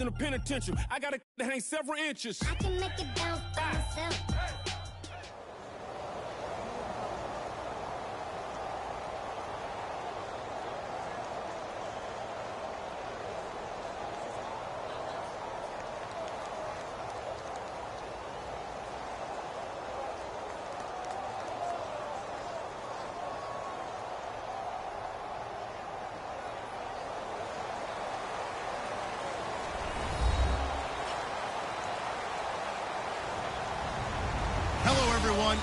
in the penitentiary. I got a that ain't several inches. I can make it bounce by myself.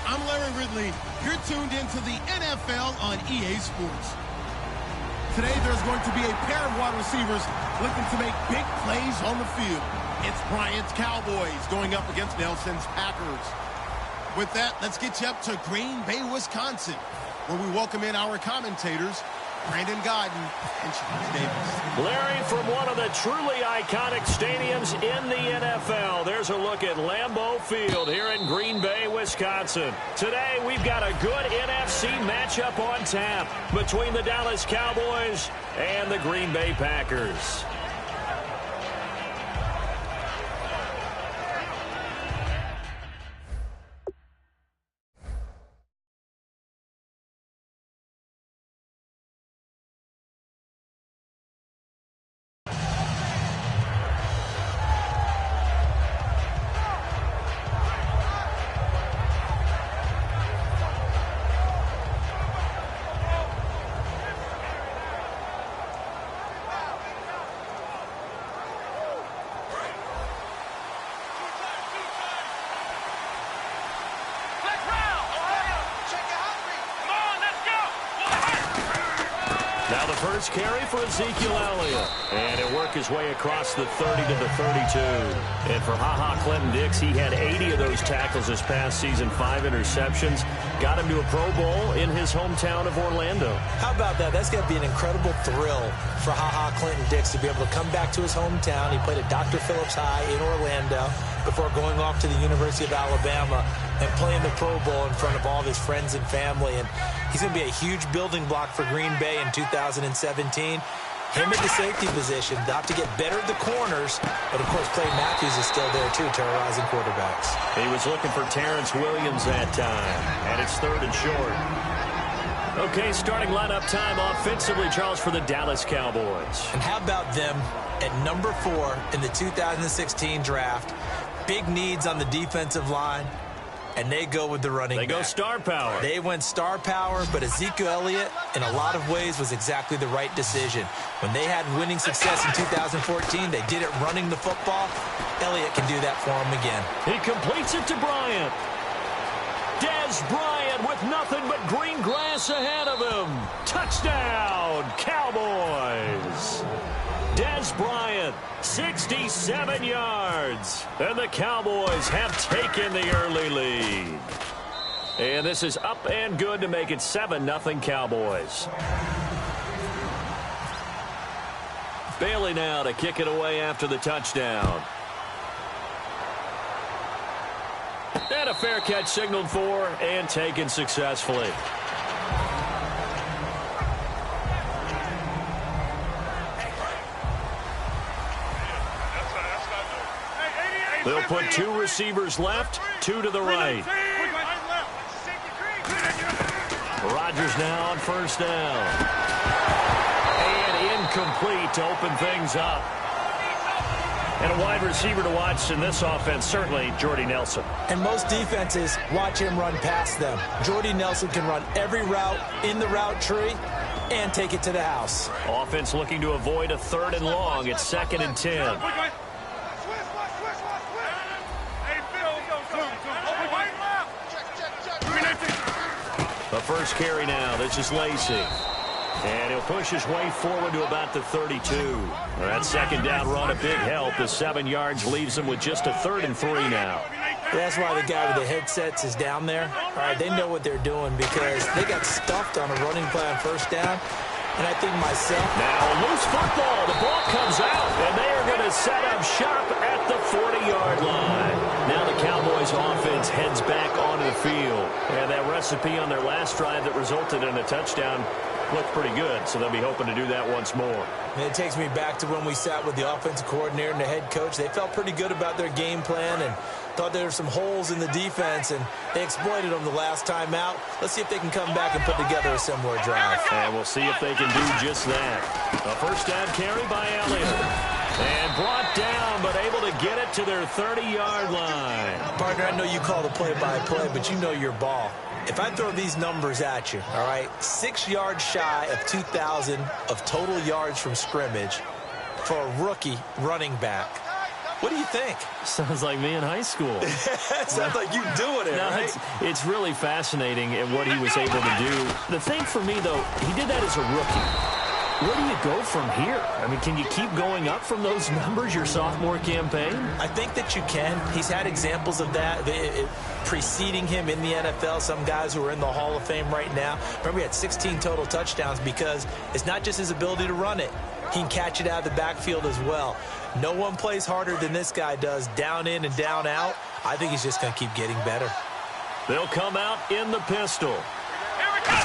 I'm Larry Ridley. You're tuned into the NFL on EA Sports. Today, there's going to be a pair of wide receivers looking to make big plays on the field. It's Bryant's Cowboys going up against Nelson's Packers. With that, let's get you up to Green Bay, Wisconsin, where we welcome in our commentators, Brandon Godden and Charles Davis. Larry, from one of the truly iconic stadiums in the NFL, there's a look at Lambeau Field here in Green Bay, Wisconsin. Today, we've got a good NFC matchup on tap between the Dallas Cowboys and the Green Bay Packers. Now the first carry for Ezekiel Elliott. And he'll work his way across the 30 to the 32. And for Clinton-Dix, he had 80 of those tackles this past season, 5 interceptions. Got him to a Pro Bowl in his hometown of Orlando. How about that? That's going to be an incredible thrill for Clinton-Dix to be able to come back to his hometown. He played at Dr. Phillips High in Orlando before going off to the University of Alabama and playing the Pro Bowl in front of all of his friends and family. And he's going to be a huge building block for Green Bay in 2017. Him at the safety position, got to get better at the corners, but of course Clay Matthews is still there too, terrorizing quarterbacks. He was looking for Terrence Williams that time, and it's 3rd and short. Okay, starting lineup time offensively, Charles, for the Dallas Cowboys. And how about them at number 4 in the 2016 draft? Big needs on the defensive line. And they go with the running back. They go star power. They went star power, but Ezekiel Elliott, in a lot of ways, was exactly the right decision. When they had winning success in 2014, they did it running the football. Elliott can do that for them again. He completes it to Bryant. Dez Bryant with nothing but green grass ahead of him. Touchdown, Cowboys. Dez Bryant, 67 yards. And the Cowboys have taken the early lead. And this is up and good to make it 7-0 Cowboys. Bailey now to kick it away after the touchdown. And a fair catch signaled for and taken successfully. They'll put 2 receivers left, 2 to the right. Rodgers now on first down. And incomplete to open things up. And a wide receiver to watch in this offense, certainly Jordy Nelson. And most defenses watch him run past them. Jordy Nelson can run every route in the route tree and take it to the house. Offense looking to avoid a 3rd and long. It's 2nd and 10. The first carry now. This is Lacey. And he'll push his way forward to about the 32. That second down run, a big help. The 7 yards leaves him with just a 3rd and 3 now. That's why the guy with the headsets is down there. All right, they know what they're doing because they got stuffed on a running play on first down. And I think myself. Now a loose football. The ball comes out. And they are going to set up shop at the 40-yard line. Now the Cowboys offense heads back onto the field. And that recipe on their last drive that resulted in a touchdown looked pretty good, so they'll be hoping to do that once more. And it takes me back to when we sat with the offensive coordinator and the head coach. They felt pretty good about their game plan and thought there were some holes in the defense, and they exploited them the last time out. Let's see if they can come back and put together a similar drive. And we'll see if they can do just that. A first down carry by Elliott. And brought down, but able to get it to their 30-yard line. Partner, I know you call the play-by-play, but you know your ball. If I throw these numbers at you, all right, 6 yards shy of 2,000 of total yards from scrimmage for a rookie running back. What do you think? Sounds like me in high school. Sounds like you doing it, no, right? It's really fascinating at what he was able to do. The thing for me, though, he did that as a rookie. Where do you go from here? I mean, can you keep going up from those numbers your sophomore campaign? I think that you can. He's had examples of that preceding him in the NFL. Some guys who are in the Hall of Fame right now. Remember, he had 16 total touchdowns because it's not just his ability to run it. He can catch it out of the backfield as well. No one plays harder than this guy does, down in and down out. I think he's just going to keep getting better. They'll come out in the pistol. Here we go.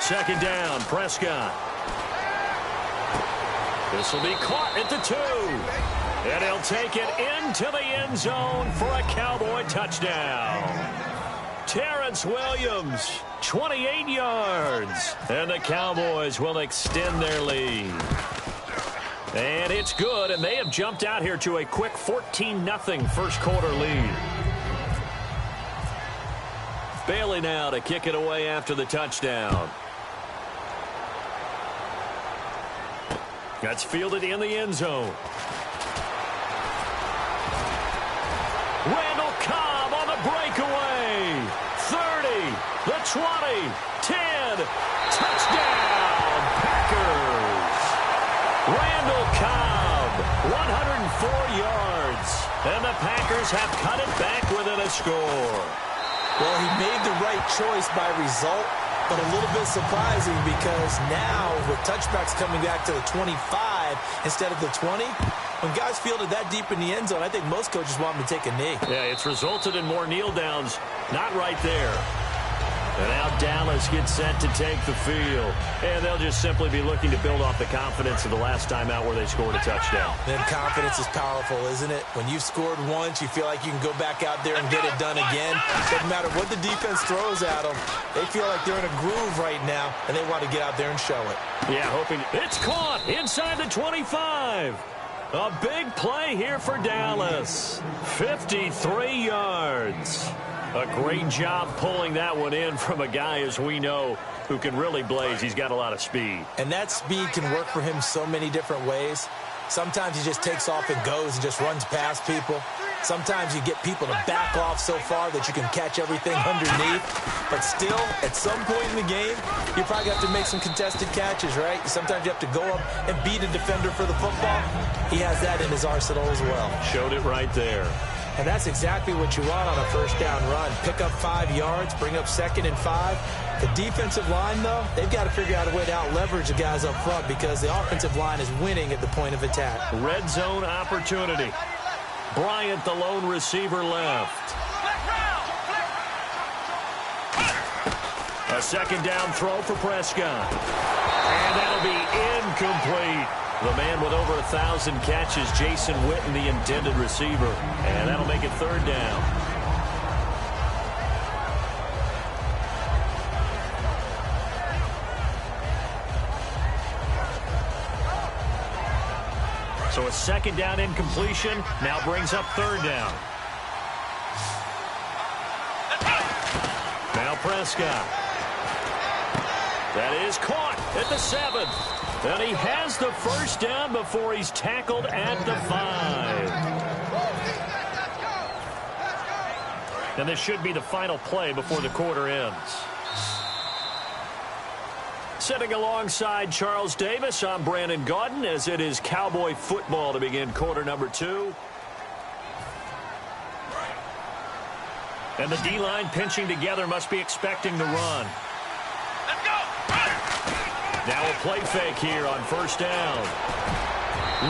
Second down, Prescott. This will be caught at the 2. And he'll take it into the end zone for a Cowboy touchdown. Terrence Williams, 28 yards. And the Cowboys will extend their lead. And it's good, and they have jumped out here to a quick 14-0 first quarter lead. Bailey now to kick it away after the touchdown. That's fielded in the end zone. Randall Cobb on the breakaway. 30, the 20, 10. Touchdown, Packers. Randall Cobb, 104 yards. And the Packers have cut it back within a score. Well, he made the right choice by result, but a little bit surprising because now with touchbacks coming back to the 25 instead of the 20, when guys fielded that deep in the end zone, I think most coaches want them to take a knee. Yeah, it's resulted in more kneel downs. Not right there. And now Dallas gets set to take the field. And they'll just simply be looking to build off the confidence of the last time out where they scored a touchdown. Then confidence is powerful, isn't it? When you've scored once, you feel like you can go back out there and get it done again. Doesn't matter what the defense throws at them. They feel like they're in a groove right now, and they want to get out there and show it. Yeah, hoping it's caught inside the 25. A big play here for Dallas. 53 yards. A great job pulling that one in from a guy, as we know, who can really blaze. He's got a lot of speed. And that speed can work for him so many different ways. Sometimes he just takes off and goes and just runs past people. Sometimes you get people to back off so far that you can catch everything underneath. But still, at some point in the game, you probably have to make some contested catches, right? Sometimes you have to go up and beat a defender for the football. He has that in his arsenal as well. Showed it right there. And that's exactly what you want on a first down run. Pick up 5 yards, bring up 2nd and 5. The defensive line, though, they've got to figure out a way to out-leverage the guys up front because the offensive line is winning at the point of attack. Red zone opportunity. Bryant, the lone receiver, left. A second down throw for Prescott. And that'll be incomplete. The man with over 1,000 catches, Jason Witten, the intended receiver. And that'll make it third down. So a second down incompletion now brings up third down. Now Prescott. That is caught at the 7th. And he has the first down before he's tackled at the 5. And this should be the final play before the quarter ends. Sitting alongside Charles Davis, I'm Brandon Gaudin as it is Cowboy football to begin quarter number 2. And the D-line pinching together must be expecting the run. Now a play fake here on first down.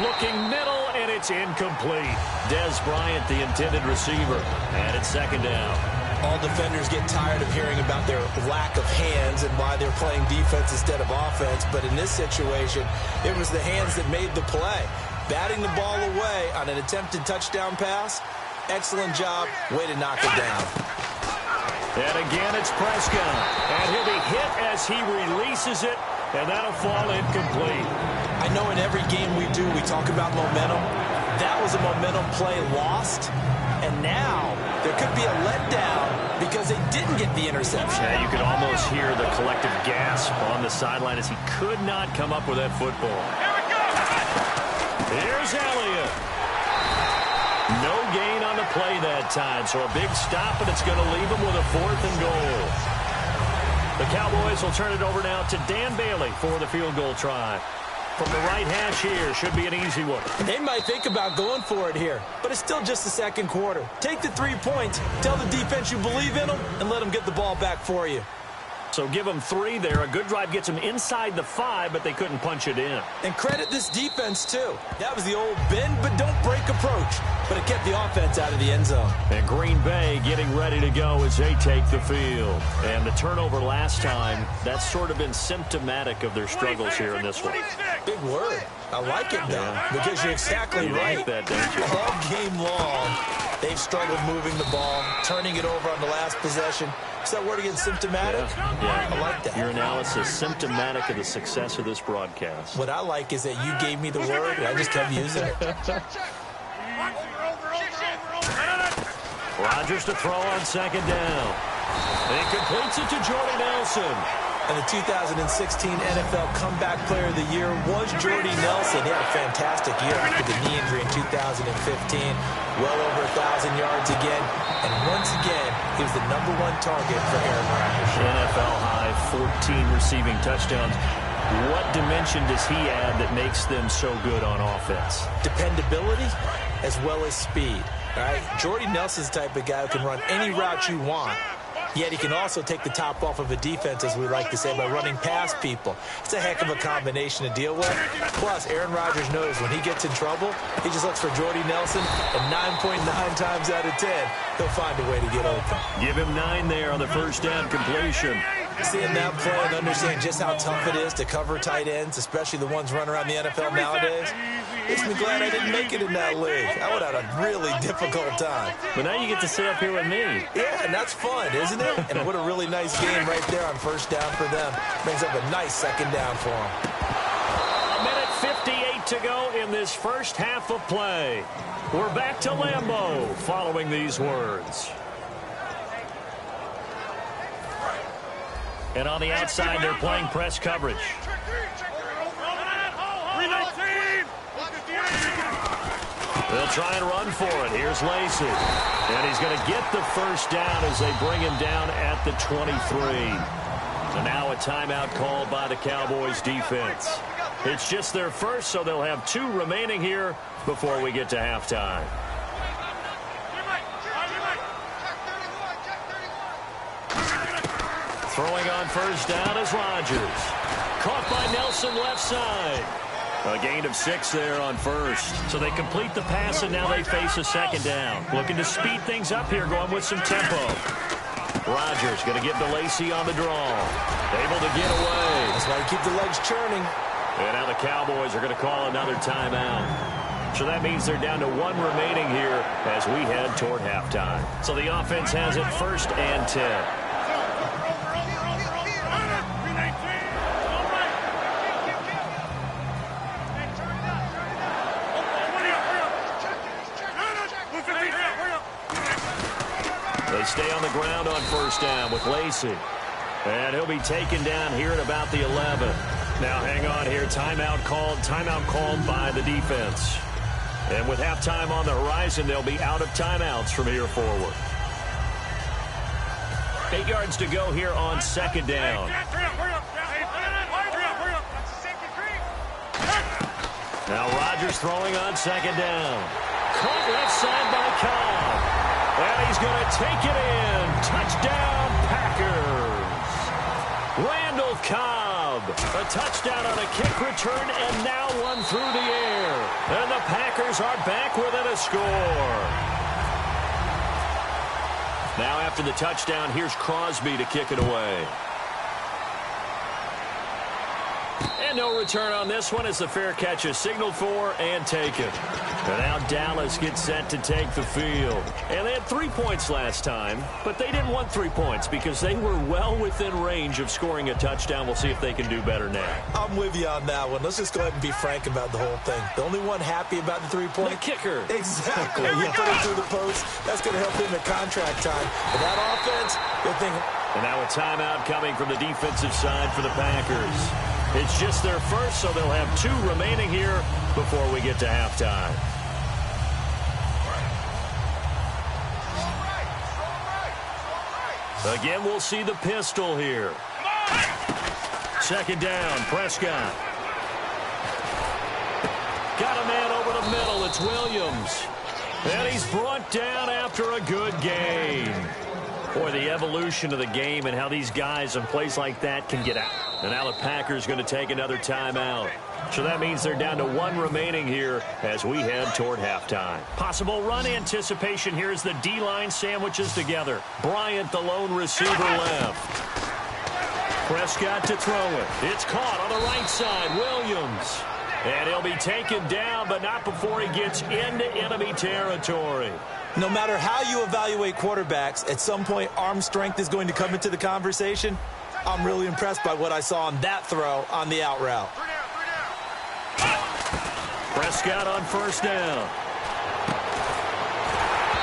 Looking middle, and it's incomplete. Dez Bryant, the intended receiver. And it's second down. All defenders get tired of hearing about their lack of hands and why they're playing defense instead of offense. But in this situation, it was the hands that made the play. Batting the ball away on an attempted touchdown pass. Excellent job. Way to knock it down. And again, it's Prescott. And he'll be hit as he releases it, and that'll fall incomplete. I know in every game we do, we talk about momentum. That was a momentum play lost. And now there could be a letdown because they didn't get the interception. Yeah, you could almost hear the collective gasp on the sideline as he could not come up with that football. Here's Elliott. No gain on the play that time, so a big stop, and it's going to leave him with a 4th and goal. The Cowboys will turn it over now to Dan Bailey for the field goal try. From the right hash here, should be an easy one. They might think about going for it here, but it's still just the second quarter. Take the 3 points, tell the defense you believe in them, and let them get the ball back for you. So give them 3 there. A good drive gets them inside the 5, but they couldn't punch it in. And credit this defense, too. That was the old bend but don't break approach, but it kept the offense out of the end zone. And Green Bay getting ready to go as they take the field. And the turnover last time, that's sort of been symptomatic of their struggles here in this one. Big word. I like it, though, because you're exactly right. Like that, don't you? All game long, they've struggled moving the ball, turning it over on the last possession. Is that word again, symptomatic? Yeah. I like that. Your analysis symptomatic of the success of this broadcast. What I like is that you gave me the word, and I just kept using it. Rodgers to throw on 2nd down. And he completes it to Jordy Nelson. And the 2016 NFL Comeback Player of the Year was Jordy Nelson. He had a fantastic year after the knee injury in 2015. Well over 1,000 yards again. And once again, he was the #1 target for Aaron Rodgers. NFL high 14 receiving touchdowns. What dimension does he add that makes them so good on offense? Dependability as well as speed. All right? Jordy Nelson's the type of guy who can run any route you want. Yet he can also take the top off of a defense, as we like to say, by running past people. It's a heck of a combination to deal with. Plus, Aaron Rodgers knows when he gets in trouble, he just looks for Jordy Nelson, and 9.9 times out of 10, he'll find a way to get open. Give him 9 there on the first down completion. Seeing that play and understanding just how tough it is to cover tight ends, especially the ones running around the NFL nowadays, makes me glad I didn't make it in that league. I would have had a really difficult time. But now you get to sit up here with me. Yeah, and that's fun, isn't it? And what a really nice game right there on first down for them. Brings up a nice 2nd down for them. 1:58 to go in this first half of play. We're back to Lambeau following these words. And on the outside, they're playing press coverage. They'll try and run for it. Here's Lacey. And he's going to get the first down as they bring him down at the 23. So now a timeout called by the Cowboys defense. It's just their first, so they'll have 2 remaining here before we get to halftime. Throwing on first down is Rodgers. Caught by Nelson left side. A gain of 6 there on first. So they complete the pass, and now they face a 2nd down. Looking to speed things up here, going with some tempo. Rodgers going to get to Lacey on the draw. Able to get away. That's why you keep the legs churning. And now the Cowboys are going to call another timeout. So that means they're down to 1 remaining here as we head toward halftime. So the offense has it 1st and 10. They stay on the ground on first down with Lacey. And he'll be taken down here at about the 11. Now hang on here. Timeout called by the defense. And with halftime on the horizon, they'll be out of timeouts from here forward. 8 yards to go here on 2nd down. Now Rodgers throwing on 2nd down. Caught left side by Cobb. And he's going to take it in. Touchdown, Packers. Randall Cobb. A touchdown on a kick return, and now one through the air. And the Packers are back within a score. Now after the touchdown, here's Crosby to kick it away. And no return on this one as the fair catch is signaled for and taken. And now Dallas gets set to take the field. And they had 3 points last time, but they didn't want 3 points because they were well within range of scoring a touchdown. We'll see if they can do better now. I'm with you on that one. Let's just go ahead and be frank about the whole thing. The only one happy about the 3-point. The kicker. Exactly. You put it through the post. That's going to help him at contract time. But that offense, good thing. And now a timeout coming from the defensive side for the Packers. It's just their first, so they'll have 2 remaining here before we get to halftime. Again, we'll see the pistol here. Second down, Prescott. Got a man over the middle. It's Williams. And he's brought down after a good gain. Boy, the evolution of the game and how these guys on plays like that can get out. And now the Packers going to take another timeout. So that means they're down to 1 remaining here as we head toward halftime. Possible run anticipation here as the D-line sandwiches together. Bryant, the lone receiver, left. Prescott to throw it. It's caught on the right side. Williams. And he'll be taken down, but not before he gets into enemy territory. No matter how you evaluate quarterbacks, at some point arm strength is going to come into the conversation. I'm really impressed by what I saw on that throw on the out route. Prescott on first down.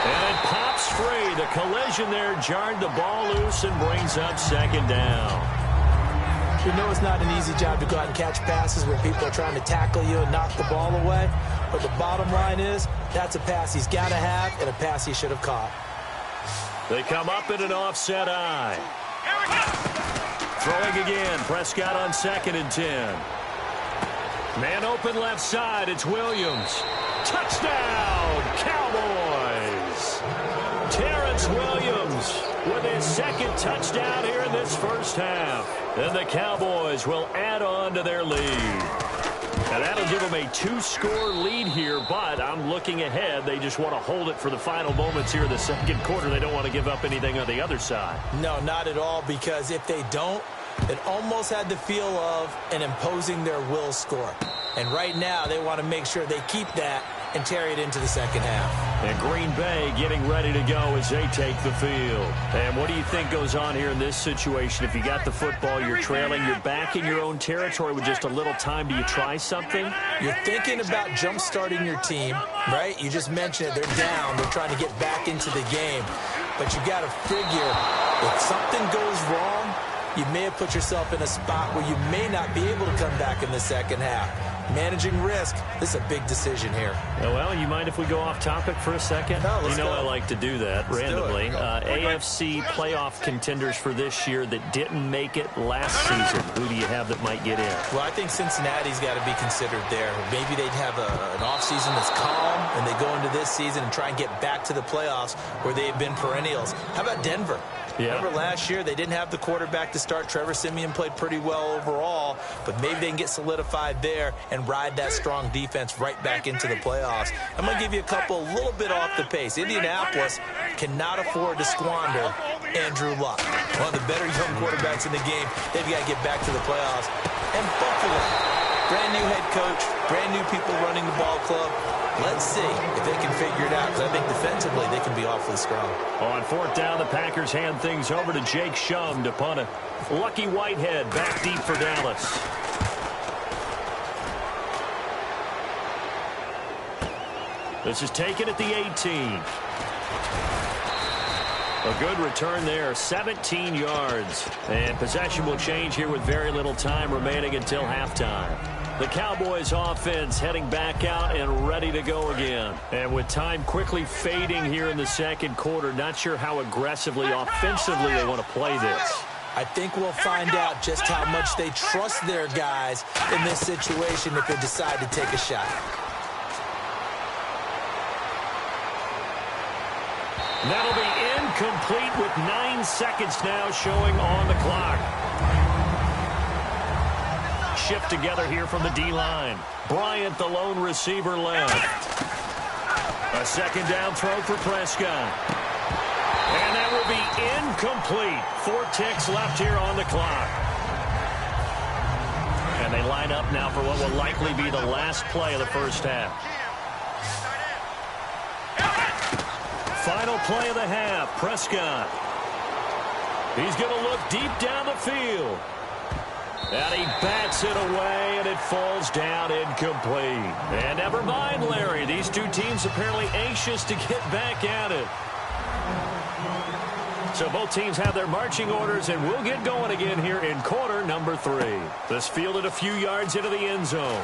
And it pops free. The collision there jarred the ball loose and brings up second down. We know it's not an easy job to go out and catch passes when people are trying to tackle you and knock the ball away. But the bottom line is, that's a pass he's got to have and a pass he should have caught. They come up in an offset eye. Throwing again. Prescott on 2nd and 10. Man open left side. It's Williams. Touchdown, Cowboys. Terrence Williams with his 2nd touchdown here in this first half. And the Cowboys will add on to their lead. And that'll give them a 2-score lead here, but I'm looking ahead. They just want to hold it for the final moments here in the second quarter. They don't want to give up anything on the other side. No, not at all, because if they don't, it almost had the feel of an imposing their will score. And right now, they want to make sure they keep that and carry it into the second half. And Green Bay getting ready to go as they take the field. And what do you think goes on here in this situation? If you got the football, you're trailing, you're back in your own territory with just a little time. Do you try something? You're thinking about jump-starting your team, right? You just mentioned it. They're down. They're trying to get back into the game. But you got to figure, if something goes wrong, you may have put yourself in a spot where you may not be able to come back in the second half. Managing risk, this is a big decision here. Well, you mind if we go off topic for a second? No, let's go. I like to do that randomly. AFC playoff contenders for this year that didn't make it last season. Who do you have that might get in? Well, I think Cincinnati's got to be considered there. Maybe they'd have an offseason that's calm, and they go into this season and try and get back to the playoffs where they've been perennials. How about Denver? Yeah. Remember last year, they didn't have the quarterback to start. Trevor Siemian played pretty well overall, but maybe they can get solidified there and ride that strong defense right back into the playoffs. I'm going to give you a couple a little bit off the pace. Indianapolis cannot afford to squander Andrew Luck, one of the better young quarterbacks in the game. They've got to get back to the playoffs. And Buffalo, brand new head coach, brand new people running the ball club. Let's see if they can figure it out, because I think defensively they can be awfully strong. On 4th down, the Packers hand things over to Jake Shum to punt it. Lucky Whitehead back deep for Dallas. This is taken at the 18. A good return there, 17 yards. And possession will change here with very little time remaining until halftime. The Cowboys offense heading back out and ready to go again. And with time quickly fading here in the second quarter, not sure how aggressively, offensively they want to play this. I think we'll find out just how much they trust their guys in this situation if they decide to take a shot. That'll be incomplete with 9 seconds now showing on the clock. Shift together here from the D-line. Bryant, the lone receiver, left. A second down throw for Prescott. And that will be incomplete. 4 ticks left here on the clock. And they line up now for what will likely be the last play of the first half. Final play of the half, Prescott. He's going to look deep down the field. And he bats it away, and it falls down incomplete. And never mind, Larry. These two teams apparently anxious to get back at it. So both teams have their marching orders, and we'll get going again here in quarter number 3. This fielded a few yards into the end zone.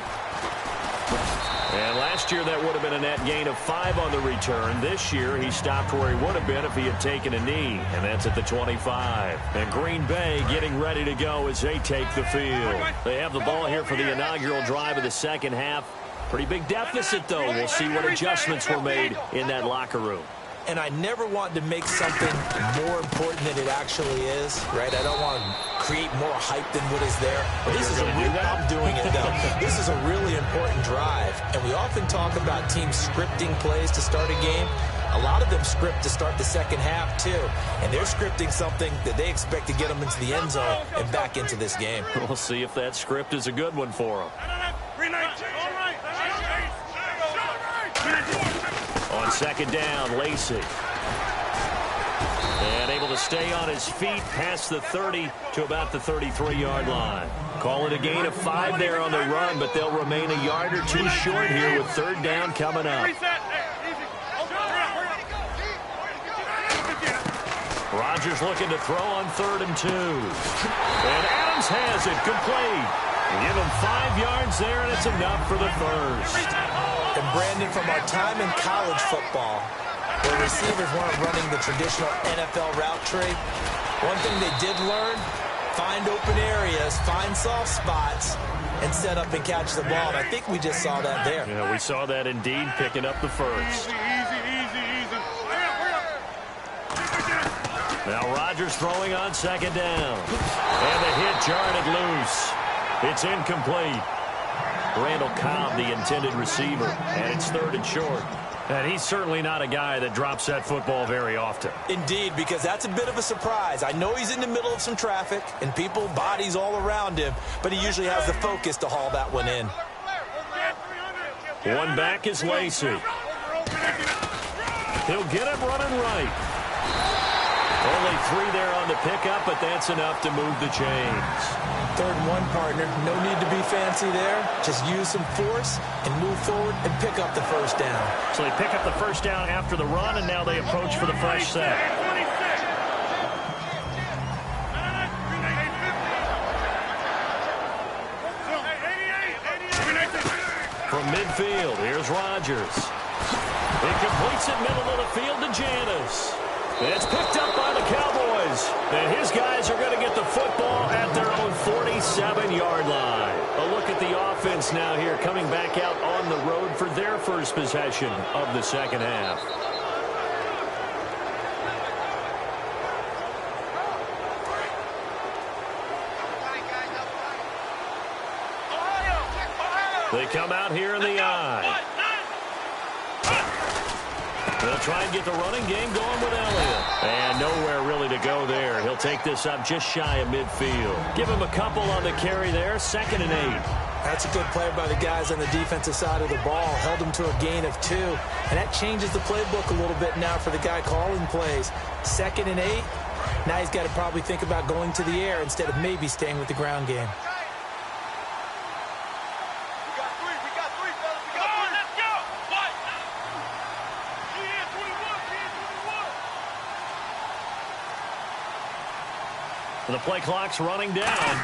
And last year, that would have been a net gain of 5 on the return. This year, he stopped where he would have been if he had taken a knee, and that's at the 25. And Green Bay getting ready to go as they take the field. They have the ball here for the inaugural drive of the second half. Pretty big deficit, though. We'll see what adjustments were made in that locker room. And I never want to make something more important than it actually is, right? I don't want to create more hype than what is there. This is I'm doing it, though. This is a really important drive. And we often talk about teams scripting plays to start a game. A lot of them script to start the second half, too. And they're scripting something that they expect to get them into the end zone and back into this game. We'll see if that script is a good one for them. On second down, Lacey. And able to stay on his feet past the 30 to about the 33-yard line. Call it a gain of 5 there on the run, but they'll remain a yard or 2 short here with third down coming up. Rodgers looking to throw on 3rd and 2. And Adams has it complete. Give him 5 yards there, and it's enough for the first. And Brandon, from our time in college football, where receivers weren't running the traditional NFL route tree, one thing they did learn, find open areas, find soft spots, and set up and catch the ball. And I think we just saw that there. Yeah, we saw that indeed, picking up the first. Now Rodgers throwing on second down. And the hit jarred it loose. It's incomplete. Randall Cobb, the intended receiver, and it's 3rd and short. And he's certainly not a guy that drops that football very often. Indeed, because that's a bit of a surprise. I know he's in the middle of some traffic and people, bodies all around him, but he usually has the focus to haul that one in. One back is Lacey. He'll get him running right. Only 3 there on the pickup, but that's enough to move the chains. 3rd and 1, partner. No need to be fancy there. Just use some force and move forward and pick up the first down. So they pick up the first down after the run, and now they approach for the fresh set. From midfield, here's Rodgers. It completes it middle of the field to Janis. It's picked up by the Cowboys. And his guys are going to get the football at their own 47-yard line. A look at the offense now here, coming back out on the road for their first possession of the second half. They come out here in the eye. They'll try and get the running game going with Elliott. And nowhere really to go there. He'll take this up just shy of midfield. Give him a couple on the carry there. 2nd and 8. That's a good play by the guys on the defensive side of the ball. Held him to a gain of 2. And that changes the playbook a little bit now for the guy calling plays. 2nd and 8. Now he's got to probably think about going to the air instead of maybe staying with the ground game. The play clock's running down.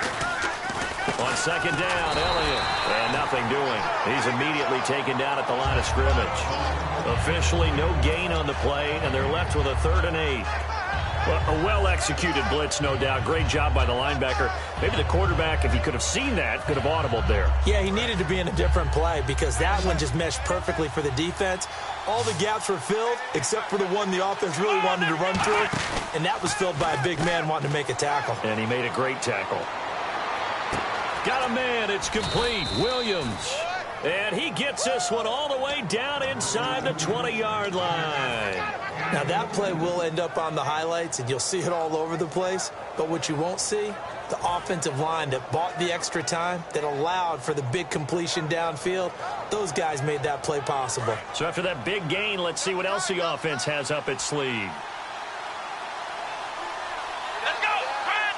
On second down, Elliott. And nothing doing. He's immediately taken down at the line of scrimmage. Officially no gain on the play, and they're left with a 3rd and 8. Well, a well-executed blitz, no doubt. Great job by the linebacker. Maybe the quarterback, if he could have seen that, could have audibled there. Yeah, he needed to be in a different play because that one just meshed perfectly for the defense. All the gaps were filled except for the one the offense really wanted to run through, and that was filled by a big man wanting to make a tackle. And he made a great tackle. Got a man. It's complete. Williams. And he gets this one all the way down inside the 20-yard line. Now, that play will end up on the highlights, and you'll see it all over the place. But what you won't see, the offensive line that bought the extra time, that allowed for the big completion downfield, those guys made that play possible. So after that big gain, let's see what else the offense has up its sleeve. Let's go! Brad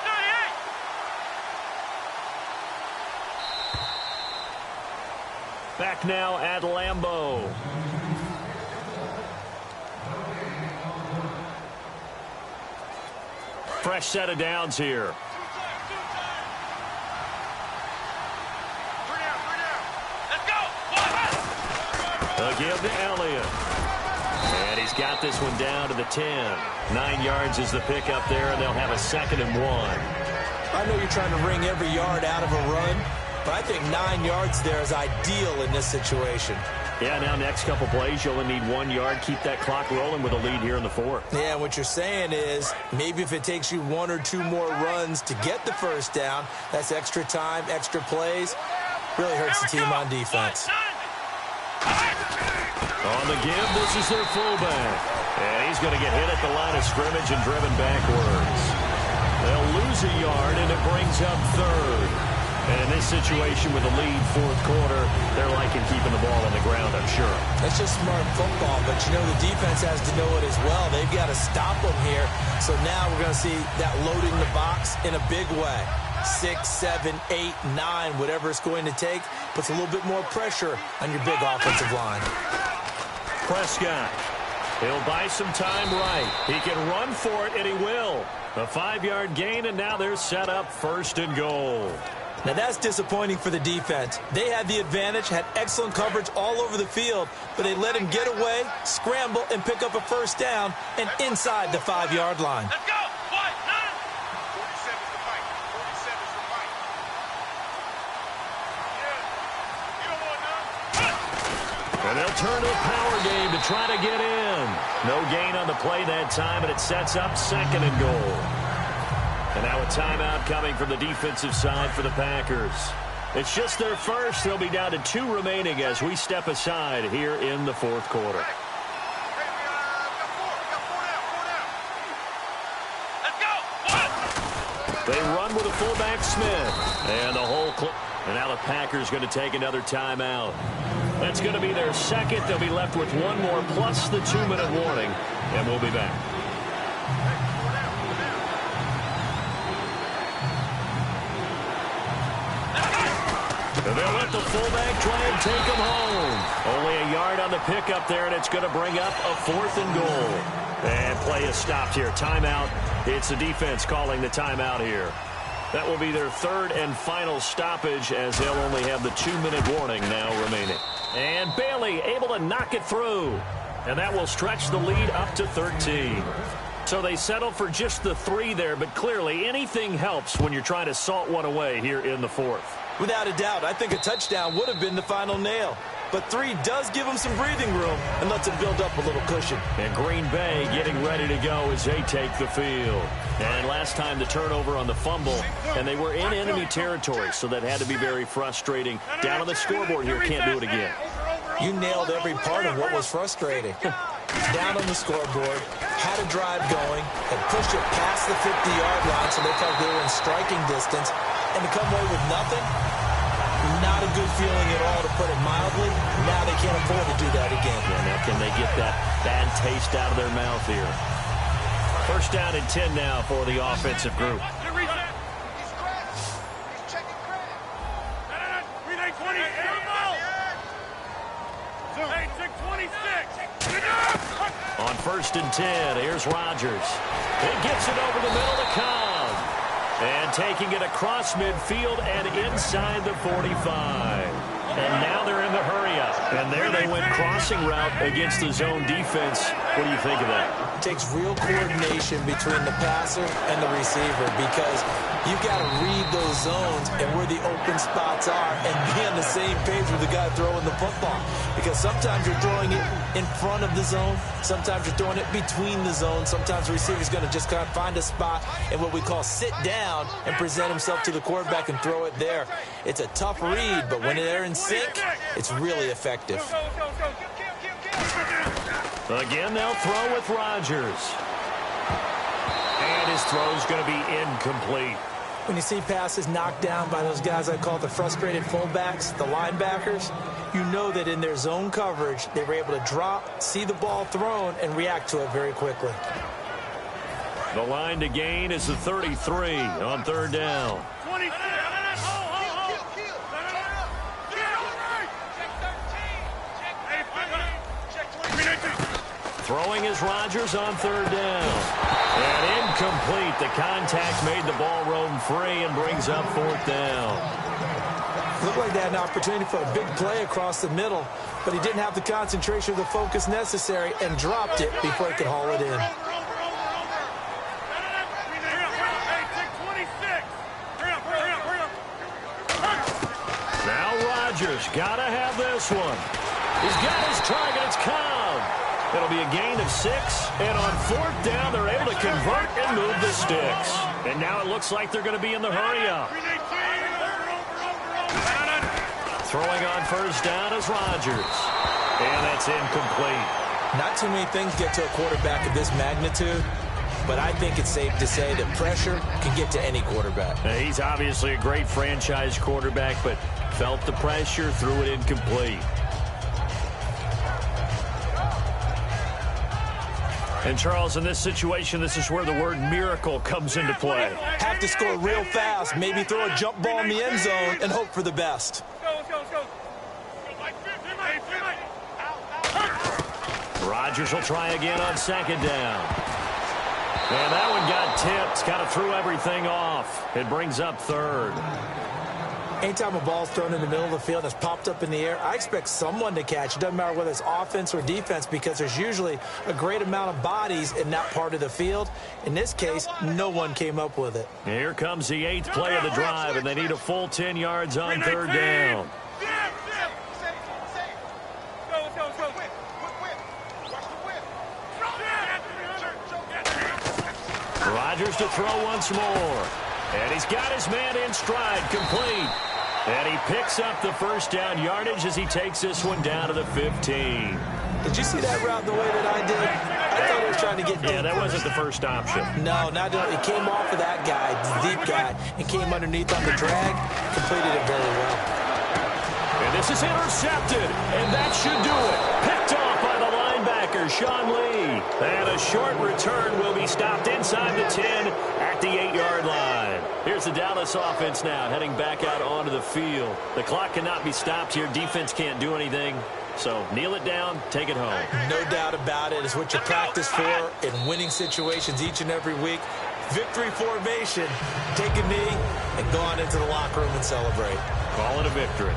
38! Back now at Lambeau. Fresh set of downs here. They'll give to Elliott. And he's got this one down to the 10. 9 yards is the pickup there, and they'll have a 2nd and 1. I know you're trying to wring every yard out of a run, but I think 9 yards there is ideal in this situation. Yeah, now next couple plays, you only need 1 yard. Keep that clock rolling with a lead here in the 4th. Yeah, what you're saying is maybe if it takes you 1 or 2 more runs to get the first down, that's extra time, extra plays. Really hurts the team on defense. On the give, this is their fullback. And he's going to get hit at the line of scrimmage and driven backwards. They'll lose a yard, and it brings up 3rd. And in this situation with the lead 4th quarter, they're liking keeping the ball on the ground, I'm sure. That's just smart football, but you know the defense has to know it as well. They've got to stop them here. So now we're going to see that loading the box in a big way. 6, 7, 8, 9, whatever it's going to take, puts a little bit more pressure on your big offensive line. Prescott, he'll buy some time right. He can run for it, and he will. A 5-yard gain, and now they're set up 1st and goal. Now that's disappointing for the defense. They had the advantage, had excellent coverage all over the field, but they let him get away, scramble, and pick up a first down, and inside the 5-yard line. Let's go! 47's the fight. 47's the fight. Yeah. You don't want none. And they'll turn to a power game to try to get in. No gain on the play that time, and it sets up 2nd and goal. And now a timeout coming from the defensive side for the Packers. It's just their first. They'll be down to 2 remaining as we step aside here in the 4th quarter. They run with a fullback Smith. And the whole and now the Packers going to take another timeout. That's going to be their 2nd. They'll be left with 1 more plus the 2-minute warning. And we'll be back. And they'll let the fullback try and take him home. Only a yard on the pickup there, and it's going to bring up a 4th and goal. And play is stopped here. Timeout. It's the defense calling the timeout here. That will be their 3rd and final stoppage as they'll only have the 2-minute warning now remaining. And Bailey able to knock it through. And that will stretch the lead up to 13. So they settle for just the 3 there, but clearly anything helps when you're trying to salt one away here in the 4th. Without a doubt, I think a touchdown would have been the final nail. But 3 does give them some breathing room and lets them build up a little cushion. And Green Bay getting ready to go as they take the field. And last time the turnover on the fumble, and they were in enemy territory, so that had to be very frustrating. Down on the scoreboard here, can't do it again. You nailed every part of what was frustrating. Down on the scoreboard, had a drive going, and pushed it past the 50-yard line so they felt they were in striking distance, and to come away with nothing, not a good feeling at all, to put it mildly. Now they can't afford to do that again. Yeah, now can they get that bad taste out of their mouth here? 1st down and 10 now for the offensive group. On 1st and 10, here's Rodgers. He gets it over the middle to Cobb. And taking it across midfield and inside the 45. And now they're in the hurry-up. And there they went crossing route against the zone defense. What do you think of that? It takes real coordination between the passer and the receiver, because You've got to read those zones and where the open spots are and be on the same page with the guy throwing the football. Because sometimes you're throwing it in front of the zone. Sometimes you're throwing it between the zones. Sometimes the receiver's going to just kind of find a spot and what we call sit down and present himself to the quarterback and throw it there. It's a tough read, but when they're in sync, it's really effective. Again, they'll throw with Rodgers. And his throw's going to be incomplete. When you see passes knocked down by those guys I call the frustrated fullbacks, the linebackers, you know that in their zone coverage, they were able to drop, see the ball thrown, and react to it very quickly. The line to gain is the 33 on third down. Throwing is Rodgers on third down. And incomplete. The contact made the ball roam free and brings up fourth down. Looked like they had an opportunity for a big play across the middle, but he didn't have the concentration or the focus necessary and dropped it before he could haul it in. Now Rodgers got to have this one. He's got his target. It's Cobb. It'll be a gain of 6, and on fourth down, they're able to convert and move the sticks. And now it looks like they're going to be in the hurry-up. Throwing on first down is Rodgers, and that's incomplete. Not too many things get to a quarterback of this magnitude, but I think it's safe to say that pressure can get to any quarterback. He's obviously a great franchise quarterback, but felt the pressure, threw it incomplete. And, Charles, in this situation, this is where the word miracle comes into play. Have to score real fast, maybe throw a jump ball in the end zone and hope for the best. Rodgers will try again on second down. And that one got tipped, kind of threw everything off. It brings up third. Anytime a ball's thrown in the middle of the field that's popped up in the air, I expect someone to catch. It doesn't matter whether it's offense or defense because there's usually a great amount of bodies in that part of the field. In this case, no one came up with it. Here comes the 8th play of the drive, and they need a full 10 yards on third down. Rodgers to throw once more. And he's got his man in stride, complete. And he picks up the first down yardage as he takes this one down to the 15. Did you see that route the way that I did? I thought he was trying to get deep. Yeah, that wasn't the first option. No, not doing it. It came off of that guy, the deep guy, and came underneath on the drag. Completed it very well. And this is intercepted, and that should do it. Picked off by the linebacker, Sean Lee. And a short return will be stopped inside the 10 at the 8-yard line. Here's the Dallas offense now, heading back out onto the field. The clock cannot be stopped here. Defense can't do anything. So kneel it down, take it home. No doubt about it. It's what you practice for in winning situations each and every week. Victory formation. Take a knee and go on into the locker room and celebrate. Call it a victory.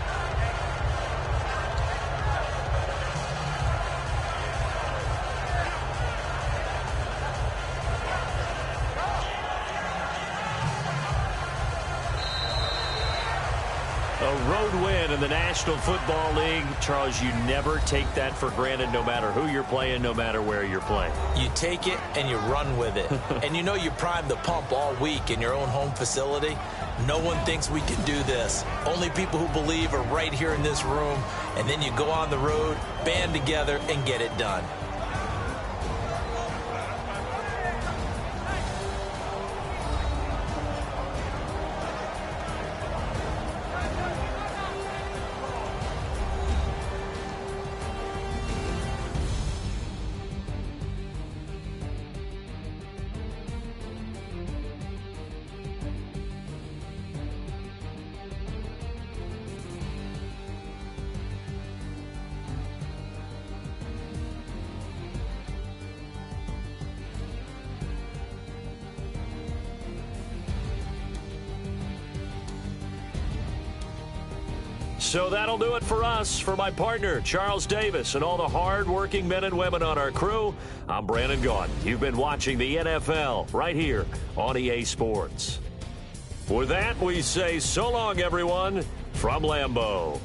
A road win in the National Football League. Charles, you never take that for granted no matter who you're playing, no matter where you're playing. You take it and you run with it. And you know you primed the pump all week in your own home facility. No one thinks we can do this. Only people who believe are right here in this room. And then you go on the road, band together, and get it done. So that'll do it for us. For my partner, Charles Davis, and all the hard-working men and women on our crew, I'm Brandon Gaudin. You've been watching the NFL right here on EA Sports. With that, we say so long, everyone, from Lambeau.